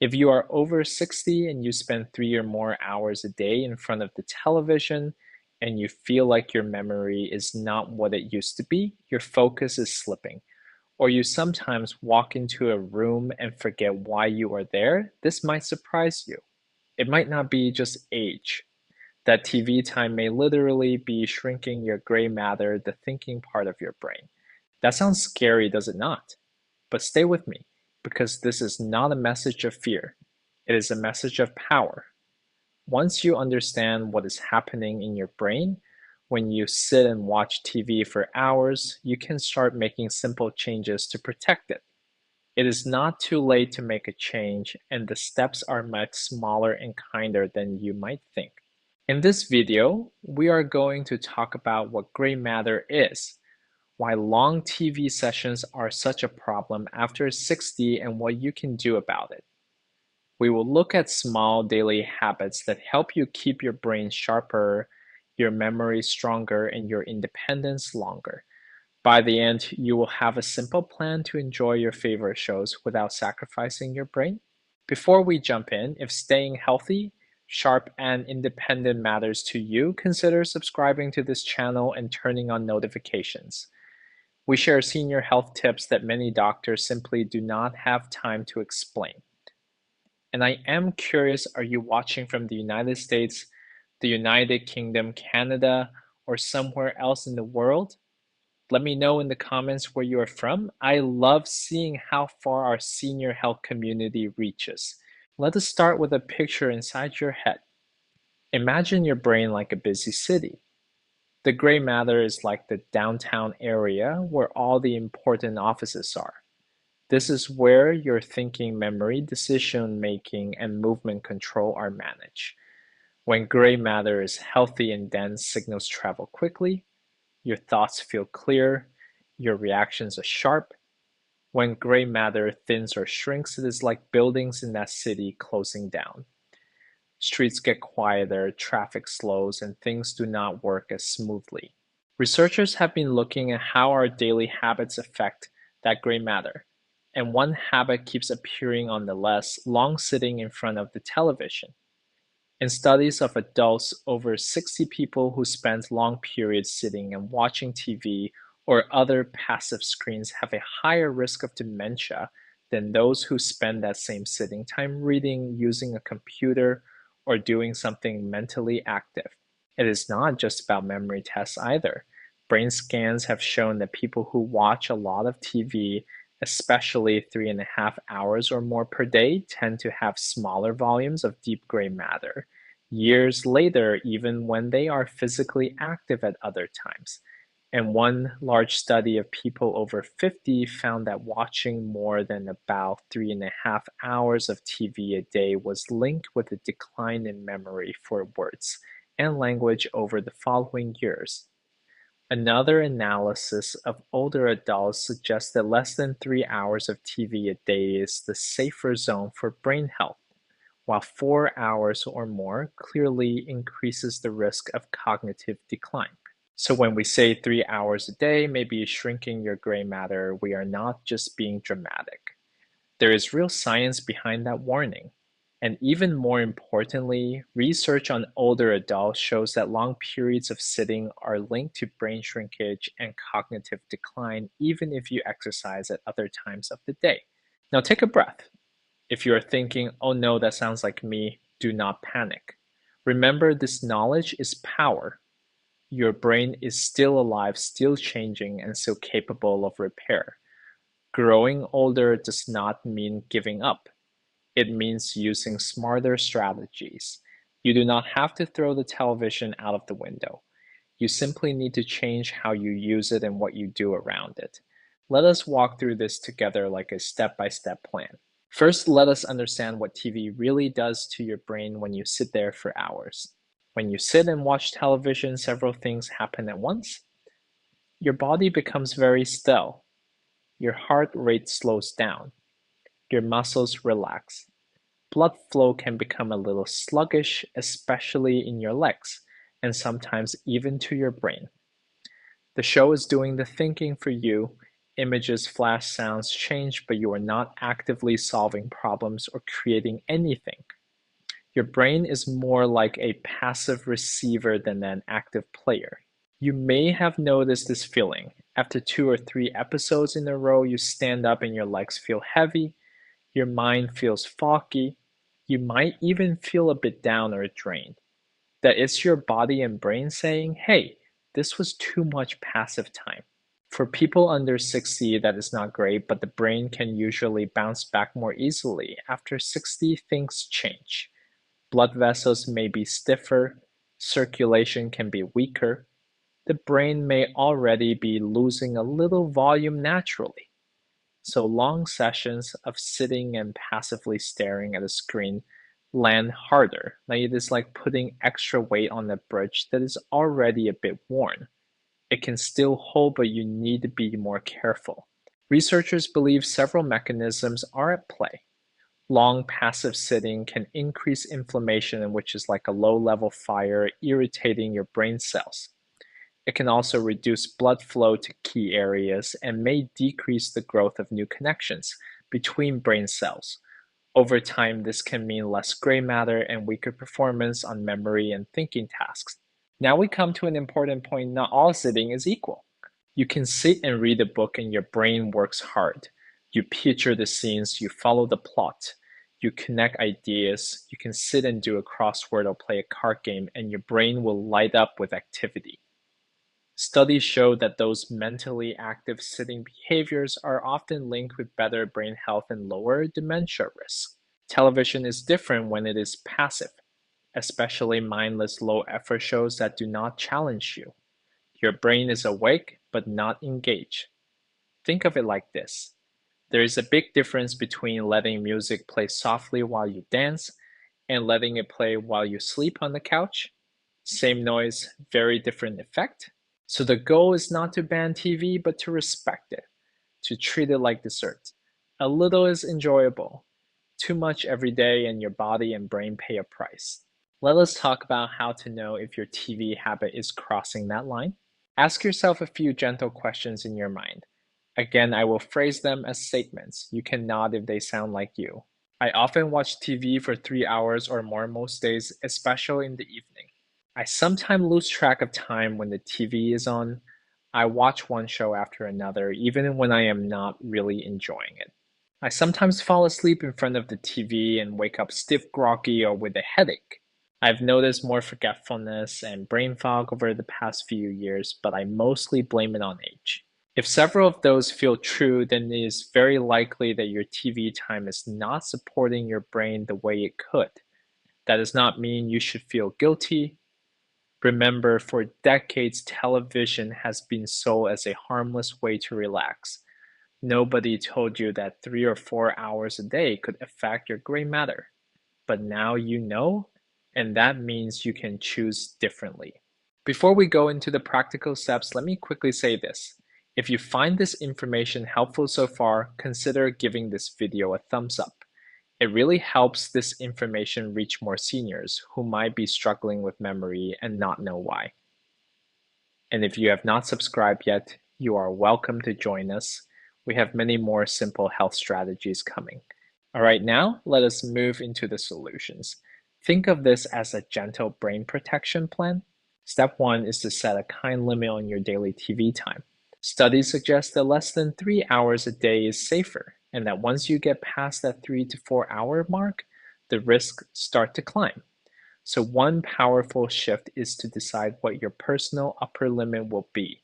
If you are over 60 and you spend 3 or more hours a day in front of the television and you feel like your memory is not what it used to be, your focus is slipping, or you sometimes walk into a room and forget why you are there, this might surprise you. It might not be just age. That TV time may literally be shrinking your gray matter, the thinking part of your brain. That sounds scary, does it not? But stay with me, because this is not a message of fear. It is a message of power. Once you understand what is happening in your brain, when you sit and watch TV for hours, you can start making simple changes to protect it. It is not too late to make a change, and the steps are much smaller and kinder than you might think. In this video, we are going to talk about what gray matter is, why long TV sessions are such a problem after 60 and what you can do about it. We will look at small daily habits that help you keep your brain sharper, your memory stronger, and your independence longer. By the end, you will have a simple plan to enjoy your favorite shows without sacrificing your brain. Before we jump in, if staying healthy, sharp, and independent matters to you, consider subscribing to this channel and turning on notifications. We share senior health tips that many doctors simply do not have time to explain. And I am curious, are you watching from the United States, the United Kingdom, Canada, or somewhere else in the world? Let me know in the comments where you are from. I love seeing how far our senior health community reaches. Let us start with a picture inside your head. Imagine your brain like a busy city. The gray matter is like the downtown area where all the important offices are. This is where your thinking, memory, decision making, and movement control are managed. When gray matter is healthy and dense, signals travel quickly, your thoughts feel clear, your reactions are sharp. When gray matter thins or shrinks, it is like buildings in that city closing down. Streets get quieter, traffic slows, and things do not work as smoothly. Researchers have been looking at how our daily habits affect that gray matter, and one habit keeps appearing on the list: long sitting in front of the television. In studies of adults, over 60 people who spend long periods sitting and watching TV or other passive screens have a higher risk of dementia than those who spend that same sitting time reading, using a computer, or doing something mentally active. It is not just about memory tests either. Brain scans have shown that people who watch a lot of TV, especially 3.5 hours or more per day, tend to have smaller volumes of deep gray matter years later, even when they are physically active at other times. And one large study of people over 50 found that watching more than about 3.5 hours of TV a day was linked with a decline in memory for words and language over the following years. Another analysis of older adults suggests that less than 3 hours of TV a day is the safer zone for brain health, while 4 hours or more clearly increases the risk of cognitive decline. So when we say 3 hours a day may be shrinking your gray matter, we are not just being dramatic. There is real science behind that warning. And even more importantly, research on older adults shows that long periods of sitting are linked to brain shrinkage and cognitive decline, even if you exercise at other times of the day. Now take a breath. If you are thinking, oh no, that sounds like me, do not panic. Remember, this knowledge is power. Your brain is still alive, still changing, and still capable of repair. Growing older does not mean giving up. It means using smarter strategies. You do not have to throw the television out of the window. You simply need to change how you use it and what you do around it. Let us walk through this together like a step-by-step plan. First, let us understand what TV really does to your brain when you sit there for hours. When you sit and watch television, several things happen at once. Your body becomes very still. Your heart rate slows down. Your muscles relax. Blood flow can become a little sluggish, especially in your legs, and sometimes even to your brain. The show is doing the thinking for you, Images, flash, sounds change, but you are not actively solving problems or creating anything. Your brain is more like a passive receiver than an active player. You may have noticed this feeling. After 2 or 3 episodes in a row, you stand up and your legs feel heavy, your mind feels foggy, you might even feel a bit down or drained. That it's your body and brain saying, hey, this was too much passive time. For people under 60, that is not great, but the brain can usually bounce back more easily. After 60, things change. Blood vessels may be stiffer, circulation can be weaker, the brain may already be losing a little volume naturally. So long sessions of sitting and passively staring at a screen land harder. Like it is like putting extra weight on a bridge that is already a bit worn. It can still hold, but you need to be more careful. Researchers believe several mechanisms are at play. Long passive sitting can increase inflammation, which is like a low-level fire irritating your brain cells. It can also reduce blood flow to key areas and may decrease the growth of new connections between brain cells. Over time, this can mean less gray matter and weaker performance on memory and thinking tasks. Now we come to an important point: not all sitting is equal. You can sit and read a book and your brain works hard. You picture the scenes, you follow the plot, you connect ideas, you can sit and do a crossword or play a card game, and your brain will light up with activity. Studies show that those mentally active sitting behaviors are often linked with better brain health and lower dementia risk. Television is different when it is passive, especially mindless low effort shows that do not challenge you. Your brain is awake but not engaged. Think of it like this: there is a big difference between letting music play softly while you dance and letting it play while you sleep on the couch. Same noise, very different effect. So the goal is not to ban TV, but to respect it, to treat it like dessert. A little is enjoyable. Too much every day and your body and brain pay a price. Let us talk about how to know if your TV habit is crossing that line. Ask yourself a few gentle questions in your mind. Again, I will phrase them as statements. You can nod if they sound like you. I often watch TV for 3 hours or more most days, especially in the evening. I sometimes lose track of time when the TV is on. I watch one show after another, even when I am not really enjoying it. I sometimes fall asleep in front of the TV and wake up stiff, groggy, or with a headache. I've noticed more forgetfulness and brain fog over the past few years, but I mostly blame it on age. If several of those feel true, then it is very likely that your TV time is not supporting your brain the way it could. That does not mean you should feel guilty. Remember, for decades, television has been sold as a harmless way to relax. Nobody told you that 3 or 4 hours a day could affect your gray matter. But now you know, and that means you can choose differently. Before we go into the practical steps, let me quickly say this. If you find this information helpful so far, consider giving this video a thumbs up. It really helps this information reach more seniors who might be struggling with memory and not know why. And if you have not subscribed yet, you are welcome to join us. We have many more simple health strategies coming. All right, now let us move into the solutions. Think of this as a gentle brain protection plan. Step 1 is to set a kind limit on your daily TV time. Studies suggest that less than 3 hours a day is safer, and that once you get past that 3 to 4 hour mark, the risks start to climb. So one powerful shift is to decide what your personal upper limit will be.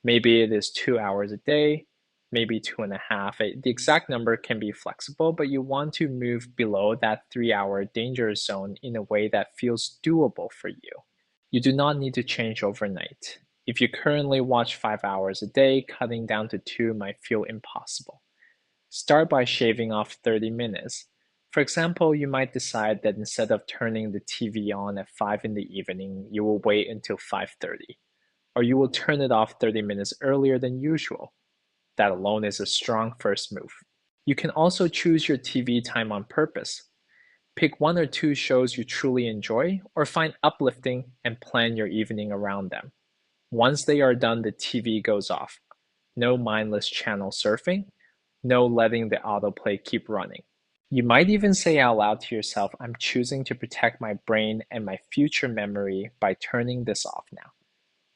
Maybe it is 2 hours a day, maybe 2.5. The exact number can be flexible, but you want to move below that 3 hour danger zone in a way that feels doable for you. You do not need to change overnight. If you currently watch 5 hours a day, cutting down to 2 might feel impossible. Start by shaving off 30 minutes. For example, you might decide that instead of turning the TV on at 5 in the evening, you will wait until 5:30, or you will turn it off 30 minutes earlier than usual. That alone is a strong first move. You can also choose your TV time on purpose. Pick 1 or 2 shows you truly enjoy, or find uplifting and plan your evening around them. Once they are done, the TV goes off. no mindless channel surfing, no letting the autoplay keep running. You might even say out loud to yourself, I'm choosing to protect my brain and my future memory by turning this off now.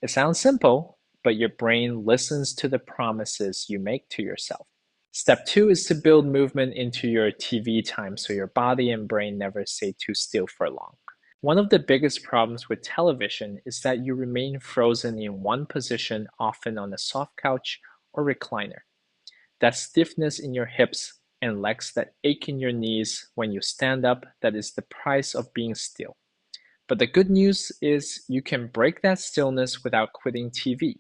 It sounds simple, but your brain listens to the promises you make to yourself. Step two is to build movement into your TV time so your body and brain never stay too still for long. One of the biggest problems with television is that you remain frozen in one position, often on a soft couch or recliner. That stiffness in your hips and legs, that ache in your knees when you stand up, that is the price of being still. But the good news is you can break that stillness without quitting TV.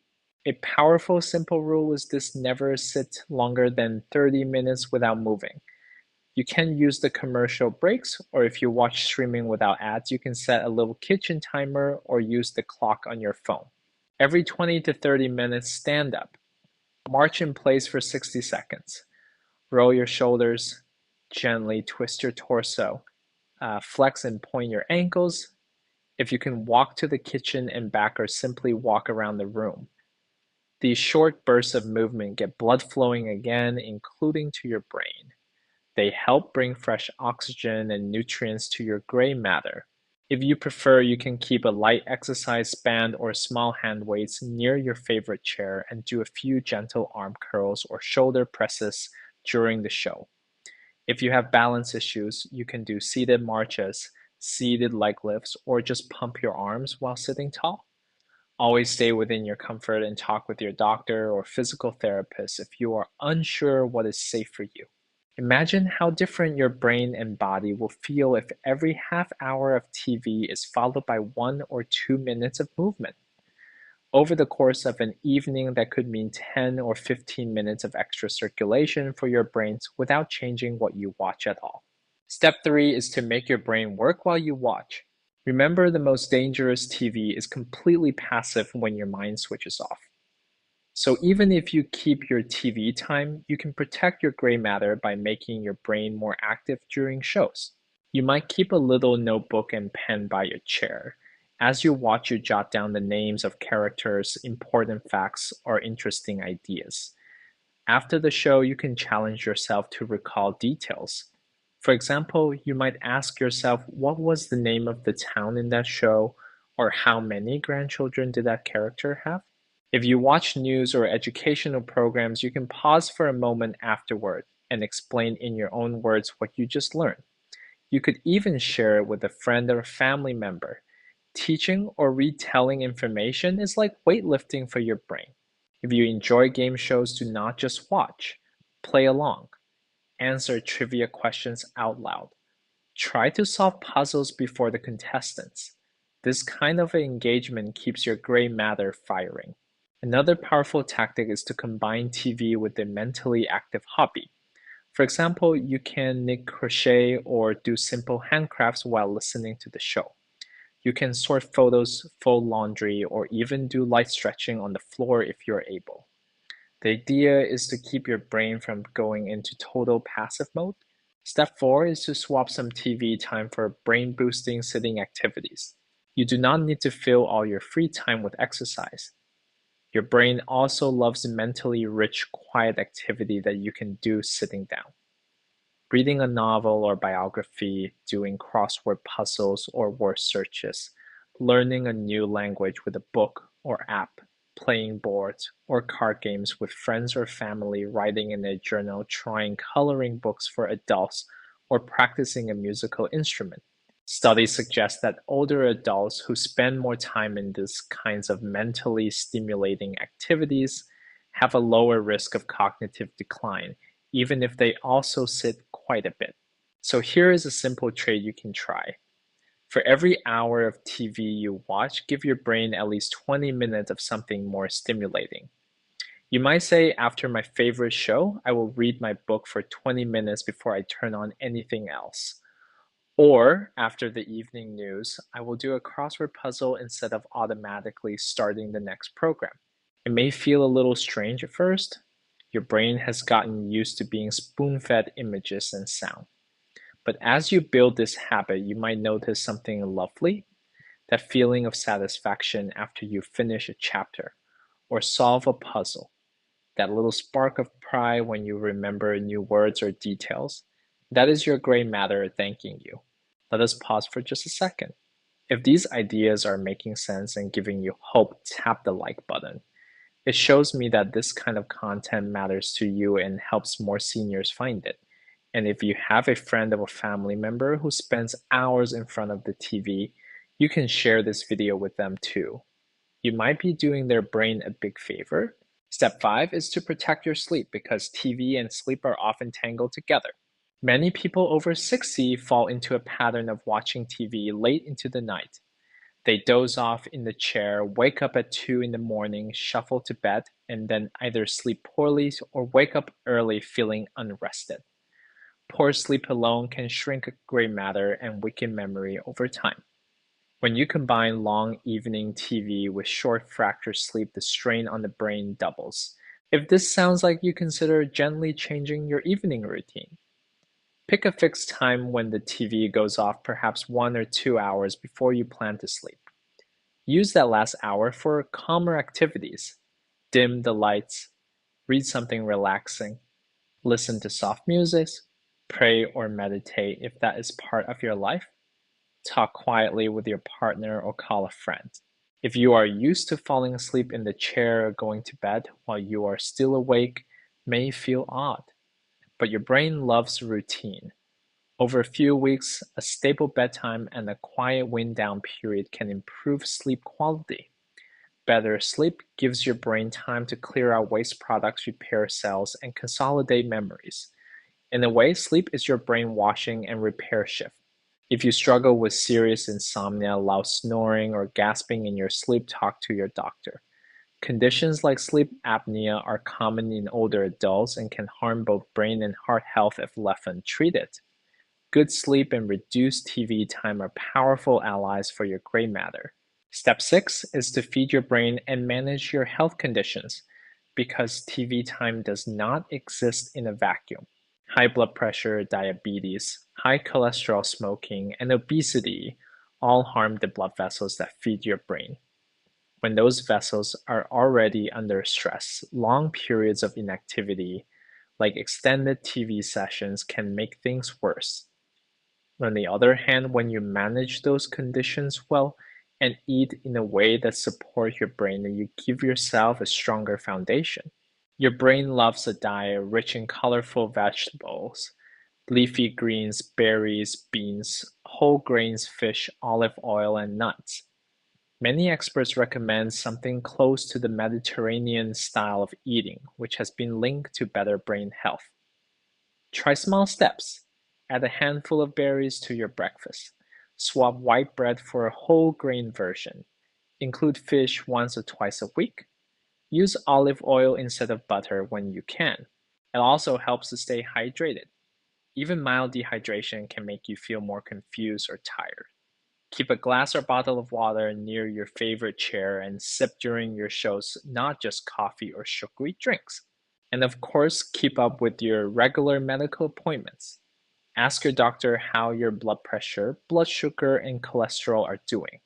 A powerful, simple rule is this: never sit longer than 30 minutes without moving. You can use the commercial breaks, or if you watch streaming without ads, you can set a little kitchen timer or use the clock on your phone. Every 20 to 30 minutes, stand up. March in place for 60 seconds. Roll your shoulders, gently twist your torso, flex and point your ankles. If you can walk to the kitchen and back, or simply walk around the room. These short bursts of movement get blood flowing again, including to your brain. They help bring fresh oxygen and nutrients to your gray matter. If you prefer, you can keep a light exercise band or small hand weights near your favorite chair and do a few gentle arm curls or shoulder presses during the show. If you have balance issues, you can do seated marches, seated leg lifts, or just pump your arms while sitting tall. Always stay within your comfort and talk with your doctor or physical therapist if you are unsure what is safe for you. Imagine how different your brain and body will feel if every half hour of TV is followed by 1 or 2 minutes of movement. Over the course of an evening, that could mean 10 or 15 minutes of extra circulation for your brains without changing what you watch at all. Step three is to make your brain work while you watch. Remember, the most dangerous TV is completely passive when your mind switches off. So even if you keep your TV time, you can protect your gray matter by making your brain more active during shows. You might keep a little notebook and pen by your chair. As you watch, you jot down the names of characters, important facts, or interesting ideas. After the show, you can challenge yourself to recall details. For example, you might ask yourself, what was the name of the town in that show, or how many grandchildren did that character have? If you watch news or educational programs, you can pause for a moment afterward and explain in your own words what you just learned. You could even share it with a friend or a family member. Teaching or retelling information is like weightlifting for your brain. If you enjoy game shows, do not just watch. Play along. Answer trivia questions out loud. Try to solve puzzles before the contestants. This kind of engagement keeps your gray matter firing. Another powerful tactic is to combine TV with a mentally active hobby. For example, you can knit, crochet, or do simple handcrafts while listening to the show. You can sort photos, fold laundry, or even do light stretching on the floor if you're able. The idea is to keep your brain from going into total passive mode. Step four is to swap some TV time for brain boosting sitting activities. You do not need to fill all your free time with exercise. Your brain also loves mentally rich, quiet activity that you can do sitting down. Reading a novel or biography, doing crossword puzzles or word searches, learning a new language with a book or app, playing boards or card games with friends or family, writing in a journal, trying coloring books for adults, or practicing a musical instrument. Studies suggest that older adults who spend more time in these kinds of mentally stimulating activities have a lower risk of cognitive decline, even if they also sit quite a bit. So here is a simple trick you can try. For every hour of TV you watch, give your brain at least 20 minutes of something more stimulating. You might say, after my favorite show, I will read my book for 20 minutes before I turn on anything else. Or, after the evening news, I will do a crossword puzzle instead of automatically starting the next program. It may feel a little strange at first. Your brain has gotten used to being spoon-fed images and sound. But as you build this habit, you might notice something lovely, that feeling of satisfaction after you finish a chapter or solve a puzzle. that little spark of pride when you remember new words or details. That is your gray matter thanking you. Let us pause for just a second. If these ideas are making sense and giving you hope, tap the like button. It shows me that this kind of content matters to you and helps more seniors find it. And if you have a friend or a family member who spends hours in front of the TV, you can share this video with them too. You might be doing their brain a big favor. Step 5 is to protect your sleep because TV and sleep are often tangled together. Many people over 60 fall into a pattern of watching TV late into the night. They doze off in the chair, wake up at 2 in the morning, shuffle to bed, and then either sleep poorly or wake up early feeling unrested. Poor sleep alone can shrink gray matter and weaken memory over time. When you combine long evening TV with short fracture sleep, the strain on the brain doubles. If this sounds like you consider gently changing your evening routine, pick a fixed time when the TV goes off, perhaps 1 or 2 hours before you plan to sleep. Use that last hour for calmer activities. Dim the lights, read something relaxing, listen to soft music, pray or meditate if that is part of your life. Talk quietly with your partner or call a friend. If you are used to falling asleep in the chair or going to bed while you are still awake, may feel odd. But your brain loves routine. Over a few weeks, a stable bedtime and a quiet wind down period can improve sleep quality. Better sleep gives your brain time to clear out waste products, repair cells, and consolidate memories. In a way, sleep is your brain washing and repair shift. If you struggle with serious insomnia, loud snoring, or gasping in your sleep, talk to your doctor. Conditions like sleep apnea are common in older adults and can harm both brain and heart health if left untreated. Good sleep and reduced TV time are powerful allies for your gray matter. Step 6 is to feed your brain and manage your health conditions because TV time does not exist in a vacuum. High blood pressure, diabetes, high cholesterol, smoking, and obesity all harm the blood vessels that feed your brain. When those vessels are already under stress, long periods of inactivity, like extended TV sessions, can make things worse. On the other hand, when you manage those conditions well and eat in a way that supports your brain, then you give yourself a stronger foundation. Your brain loves a diet rich in colorful vegetables, leafy greens, berries, beans, whole grains, fish, olive oil, and nuts. Many experts recommend something close to the Mediterranean style of eating, which has been linked to better brain health. Try small steps. Add a handful of berries to your breakfast. Swap white bread for a whole grain version. Include fish once or twice a week. Use olive oil instead of butter when you can. It also helps to stay hydrated. Even mild dehydration can make you feel more confused or tired. Keep a glass or bottle of water near your favorite chair and sip during your shows, not just coffee or sugary drinks. And of course, keep up with your regular medical appointments. Ask your doctor how your blood pressure, blood sugar, and cholesterol are doing.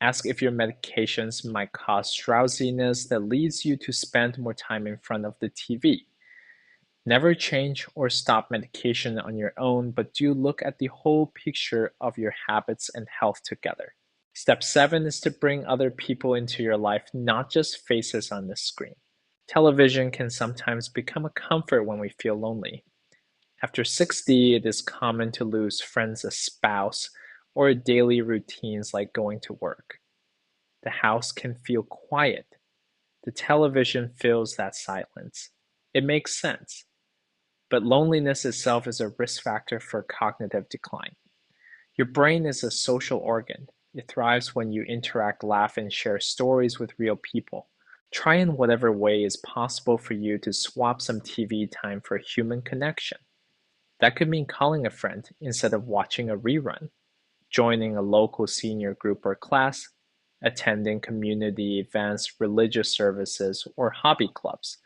Ask if your medications might cause drowsiness that leads you to spend more time in front of the TV. Never change or stop medication on your own, but do look at the whole picture of your habits and health together. Step 7 is to bring other people into your life, not just faces on the screen. Television can sometimes become a comfort when we feel lonely. After 60, it is common to lose friends, a spouse, or daily routines like going to work. The house can feel quiet. The television fills that silence. It makes sense. But loneliness itself is a risk factor for cognitive decline. Your brain is a social organ. It thrives when you interact, laugh, and share stories with real people. Try in whatever way is possible for you to swap some TV time for human connection. That could mean calling a friend instead of watching a rerun, joining a local senior group or class, attending community events, religious services, or hobby clubs,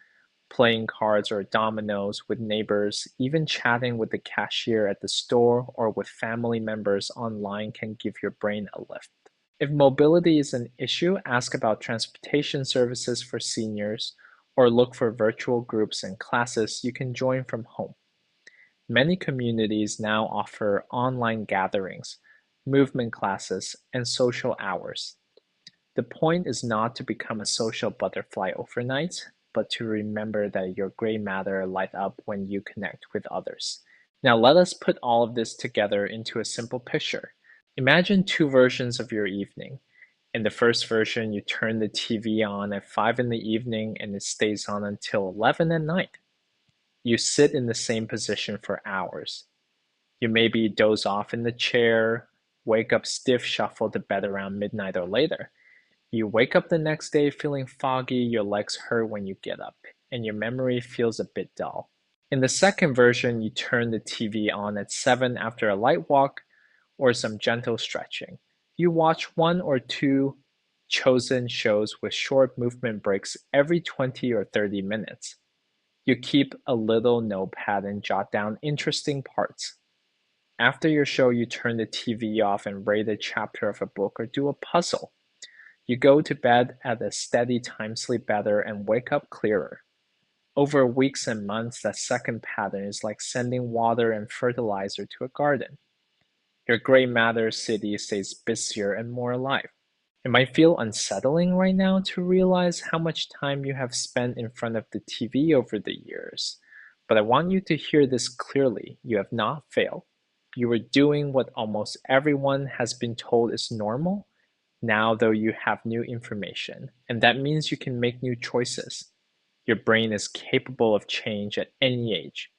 playing cards or dominoes with neighbors, even chatting with the cashier at the store or with family members online can give your brain a lift. If mobility is an issue, ask about transportation services for seniors or look for virtual groups and classes you can join from home. Many communities now offer online gatherings, movement classes, and social hours. The point is not to become a social butterfly overnight, but to remember that your gray matter light up when you connect with others. Now let us put all of this together into a simple picture. Imagine two versions of your evening. In the first version, you turn the TV on at 5 in the evening and it stays on until 11 at night. You sit in the same position for hours. You maybe doze off in the chair, wake up stiff, shuffle to bed around midnight or later. You wake up the next day feeling foggy, your legs hurt when you get up, and your memory feels a bit dull. In the second version, you turn the TV on at 7 after a light walk or some gentle stretching. You watch one or two chosen shows with short movement breaks every 20 or 30 minutes. You keep a little notepad and jot down interesting parts. After your show, you turn the TV off and read a chapter of a book or do a puzzle. You go to bed at a steady time, sleep better, and wake up clearer. Over weeks and months, that second pattern is like sending water and fertilizer to a garden. Your gray matter city stays busier and more alive. It might feel unsettling right now to realize how much time you have spent in front of the TV over the years. But I want you to hear this clearly. You have not failed. You are doing what almost everyone has been told is normal. Now, though, you have new information, and that means you can make new choices. Your brain is capable of change at any age.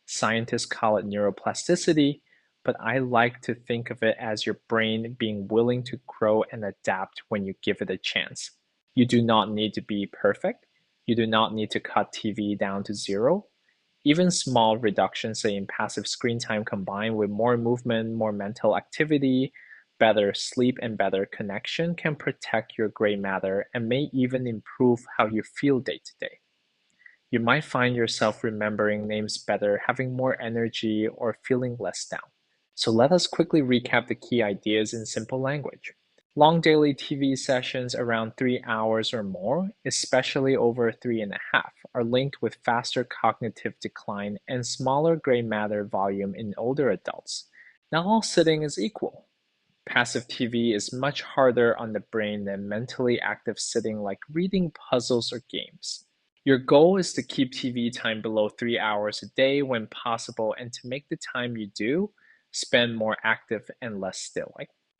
Scientists call it neuroplasticity, but I like to think of it as your brain being willing to grow and adapt when you give it a chance. You do not need to be perfect. You do not need to cut TV down to zero. Even small reductions, say in passive screen time combined with more movement, more mental activity, better sleep, and better connection can protect your gray matter and may even improve how you feel day to day. You might find yourself remembering names better, having more energy, or feeling less down. So let us quickly recap the key ideas in simple language. Long daily TV sessions around 3 hours or more, especially over 3.5, are linked with faster cognitive decline and smaller gray matter volume in older adults. Not all sitting is equal. Passive TV is much harder on the brain than mentally active sitting like reading puzzles or games. Your goal is to keep TV time below 3 hours a day when possible and to make the time you do spend more active and less still.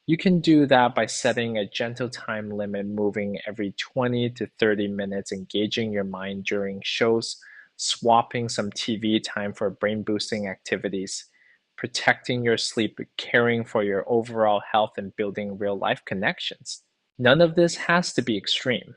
You can do that by setting a gentle time limit, moving every 20 to 30 minutes, engaging your mind during shows, swapping some TV time for brain boosting activities, protecting your sleep, caring for your overall health, and building real life connections. None of this has to be extreme.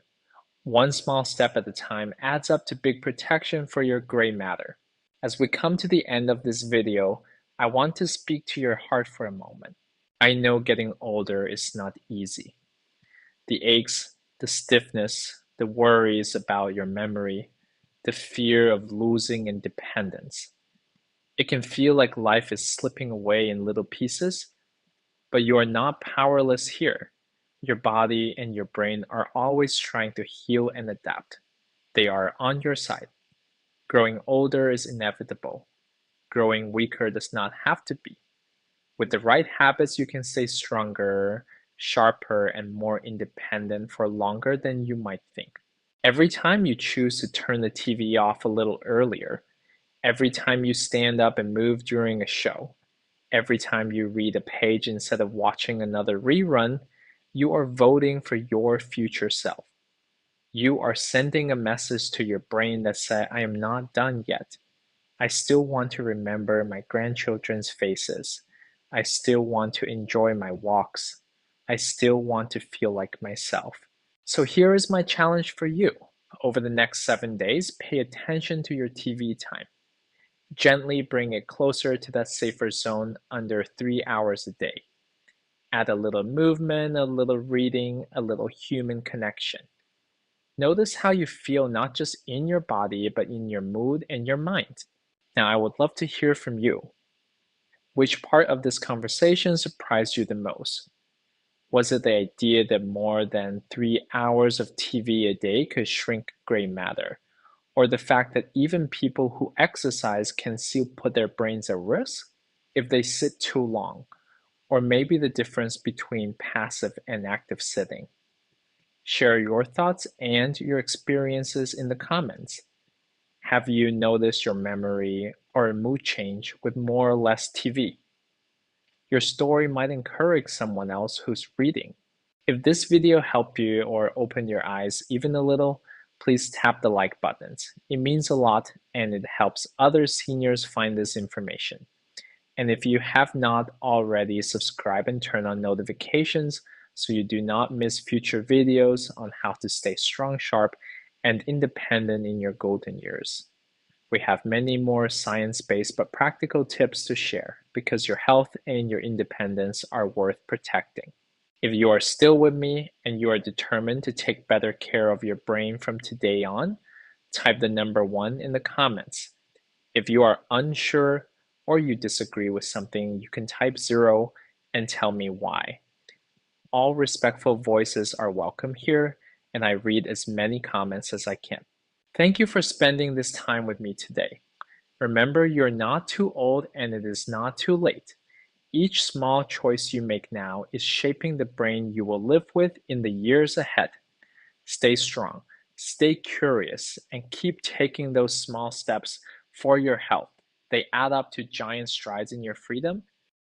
One small step at a time adds up to big protection for your gray matter. As we come to the end of this video, I want to speak to your heart for a moment. I know getting older is not easy. The aches, the stiffness, the worries about your memory, the fear of losing independence. It can feel like life is slipping away in little pieces, but you are not powerless here. Your body and your brain are always trying to heal and adapt. They are on your side. Growing older is inevitable. Growing weaker does not have to be. With the right habits, you can stay stronger, sharper, and more independent for longer than you might think. Every time you choose to turn the TV off a little earlier, every time you stand up and move during a show, every time you read a page instead of watching another rerun, you are voting for your future self. You are sending a message to your brain that says, I am not done yet. I still want to remember my grandchildren's faces. I still want to enjoy my walks. I still want to feel like myself. So here is my challenge for you. Over the next 7 days, pay attention to your TV time. Gently bring it closer to that safer zone under 3 hours a day. Add a little movement, a little reading, a little human connection. Notice how you feel not just in your body, but in your mood and your mind. Now, I would love to hear from you. Which part of this conversation surprised you the most? Was it the idea that more than 3 hours of TV a day could shrink gray matter? or the fact that even people who exercise can still put their brains at risk if they sit too long, or maybe the difference between passive and active sitting. Share your thoughts and your experiences in the comments. Have you noticed your memory or mood change with more or less TV? Your story might encourage someone else who's reading. If this video helped you or opened your eyes even a little, please tap the like buttons. It means a lot and it helps other seniors find this information. And if you have not already, subscribe and turn on notifications so you do not miss future videos on how to stay strong, sharp, and independent in your golden years. We have many more science-based but practical tips to share because your health and your independence are worth protecting. If you are still with me and you are determined to take better care of your brain from today on, type the number 1 in the comments. If you are unsure or you disagree with something, you can type 0 and tell me why. All respectful voices are welcome here, and I read as many comments as I can. Thank you for spending this time with me today. Remember, you're not too old and it is not too late. Each small choice you make now is shaping the brain you will live with in the years ahead. Stay strong, stay curious, and keep taking those small steps for your health. They add up to giant strides in your freedom